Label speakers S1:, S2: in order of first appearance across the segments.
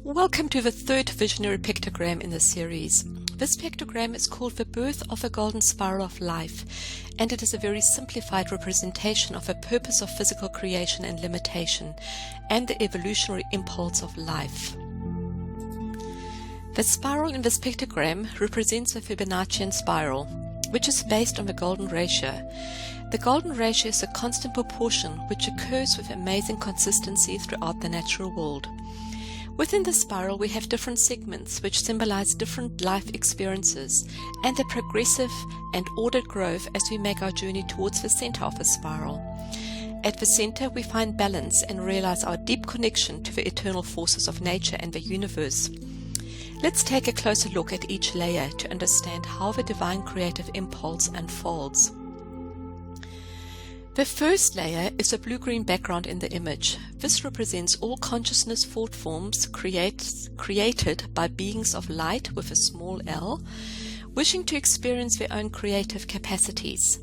S1: Welcome to the third visionary pictogram in the series. This pictogram is called the birth of a golden spiral of life, and it is a very simplified representation of the purpose of physical creation and limitation, and the evolutionary impulse of life. The spiral in this pictogram represents the Fibonaccian spiral, which is based on the golden ratio. The golden ratio is a constant proportion which occurs with amazing consistency throughout the natural world. Within the spiral, we have different segments which symbolize different life experiences and the progressive and ordered growth as we make our journey towards the center of the spiral. At the center, we find balance and realize our deep connection to the eternal forces of nature and the universe. Let's take a closer look at each layer to understand how the divine creative impulse unfolds. The first layer is a blue-green background in the image. This represents all consciousness thought forms created by beings of light with a small l, wishing to experience their own creative capacities.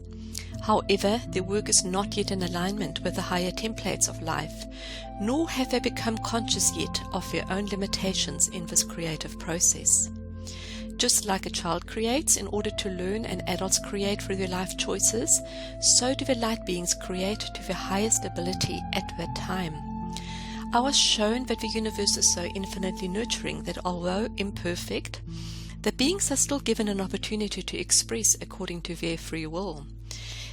S1: However, their work is not yet in alignment with the higher templates of life, nor have they become conscious yet of their own limitations in this creative process. Just like a child creates in order to learn and adults create through their life choices, so do the light beings create to their highest ability at that time. I was shown that the universe is so infinitely nurturing that although imperfect, the beings are still given an opportunity to express according to their free will.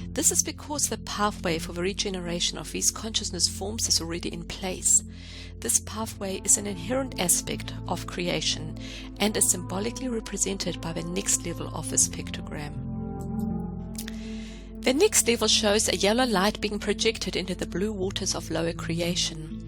S1: This is because the pathway for the regeneration of these consciousness forms is already in place. This pathway is an inherent aspect of creation and is symbolically represented by the next level of this pictogram. The next level shows a yellow light being projected into the blue waters of lower creation.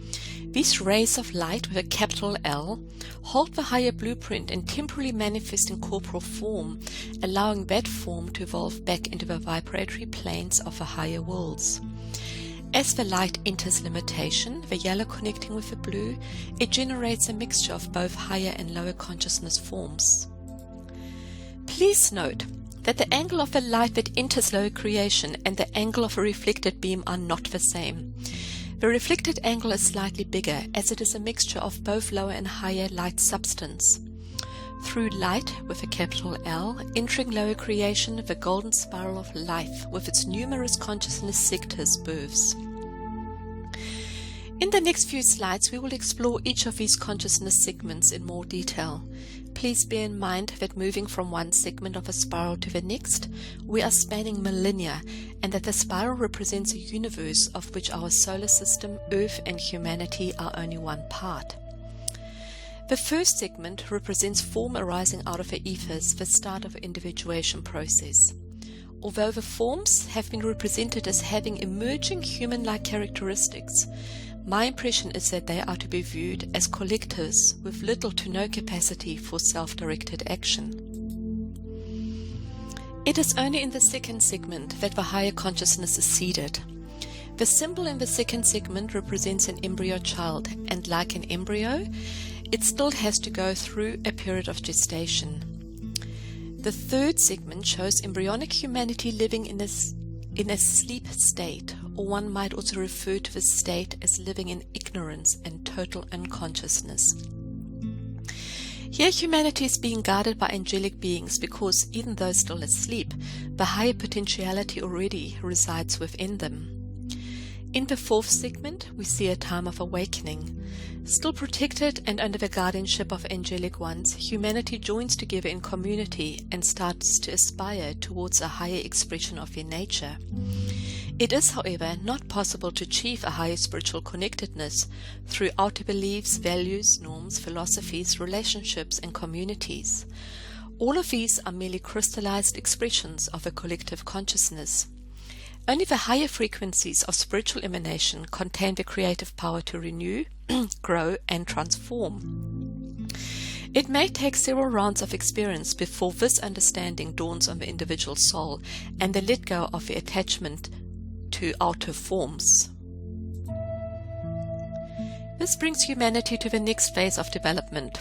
S1: These rays of light with a capital L hold the higher blueprint and temporarily manifest in corporal form, allowing that form to evolve back into the vibratory planes of the higher worlds. As the light enters limitation, the yellow connecting with the blue, it generates a mixture of both higher and lower consciousness forms. Please note that the angle of the light that enters lower creation and the angle of a reflected beam are not the same. The reflected angle is slightly bigger, as it is a mixture of both lower and higher light substance. Through light, with a capital L, entering lower creation, the golden spiral of life, with its numerous consciousness sectors, births. In the next few slides, we will explore each of these consciousness segments in more detail. Please bear in mind that moving from one segment of a spiral to the next, we are spanning millennia, and that the spiral represents a universe of which our solar system, Earth, and humanity are only one part. The first segment represents form arising out of the ethers, the start of the individuation process. Although the forms have been represented as having emerging human-like characteristics, my impression is that they are to be viewed as collectives with little to no capacity for self-directed action. It is only in the second segment that the higher consciousness is seeded. The symbol in the second segment represents an embryo child, and like an embryo, it still has to go through a period of gestation. The third segment shows embryonic humanity living in a sleep state, or one might also refer to this state as living in ignorance and total unconsciousness. Here humanity is being guided by angelic beings because, even though still asleep, the higher potentiality already resides within them. In the fourth segment, we see a time of awakening. Still protected and under the guardianship of angelic ones, humanity joins together in community and starts to aspire towards a higher expression of their nature. It is, however, not possible to achieve a higher spiritual connectedness through outer beliefs, values, norms, philosophies, relationships, and communities. All of these are merely crystallized expressions of a collective consciousness. Only the higher frequencies of spiritual emanation contain the creative power to renew, grow, and transform. It may take several rounds of experience before this understanding dawns on the individual soul and they let go of the attachment to outer forms. This brings humanity to the next phase of development,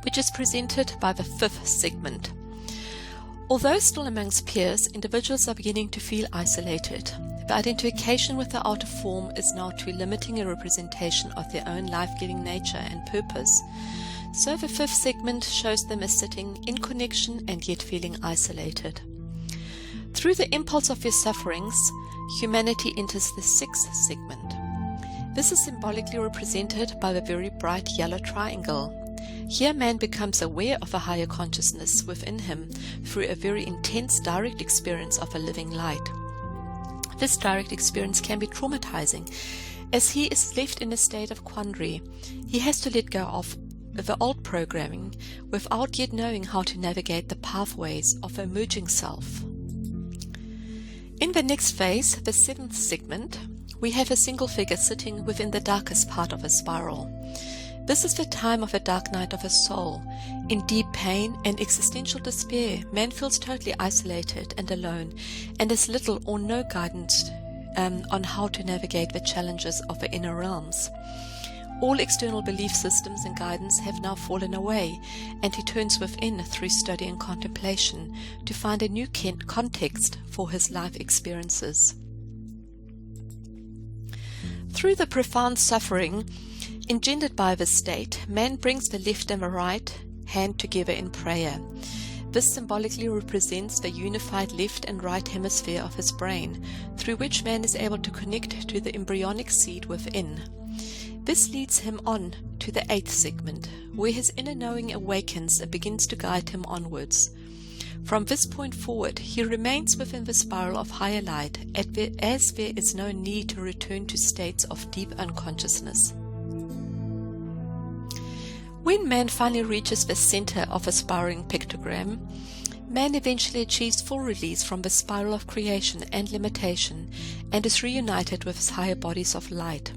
S1: which is presented by the fifth segment. Although still amongst peers, individuals are beginning to feel isolated. the identification with the outer form is now too limiting a representation of their own life-giving nature and purpose. So the fifth segment shows them as sitting in connection and yet feeling isolated. Through the impulse of their sufferings, humanity enters the sixth segment. This is symbolically represented by the very bright yellow triangle. Here man becomes aware of a higher consciousness within him through a very intense direct experience of a living light. This direct experience can be traumatizing, as he is left in a state of quandary. He has to let go of the old programming without yet knowing how to navigate the pathways of emerging self. In the next phase, the seventh segment, we have a single figure sitting within the darkest part of a spiral. This is the time of a dark night of a soul. In deep pain and existential despair, man feels totally isolated and alone, and has little or no guidance on how to navigate the challenges of the inner realms. All external belief systems and guidance have now fallen away, and he turns within through study and contemplation to find a new context for his life experiences. Through the profound suffering engendered by this state, man brings the left and the right hand together in prayer. This symbolically represents the unified left and right hemisphere of his brain, through which man is able to connect to the embryonic seed within. This leads him on to the eighth segment, where his inner knowing awakens and begins to guide him onwards. From this point forward, he remains within the spiral of higher light, as there is no need to return to states of deep unconsciousness. When man finally reaches the center of a spiraling pictogram, man eventually achieves full release from the spiral of creation and limitation and is reunited with his higher bodies of light.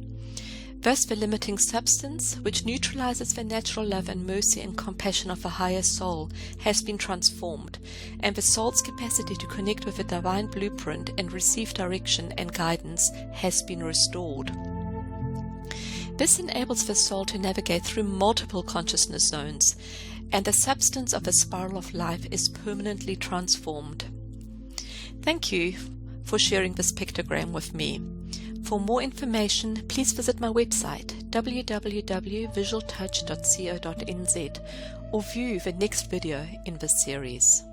S1: Thus the limiting substance, which neutralizes the natural love and mercy and compassion of the higher soul, has been transformed, and the soul's capacity to connect with the divine blueprint and receive direction and guidance has been restored. This enables the soul to navigate through multiple consciousness zones, and the substance of the spiral of life is permanently transformed. Thank you for sharing this pictogram with me. For more information, please visit my website www.visualtouch.co.nz or view the next video in this series.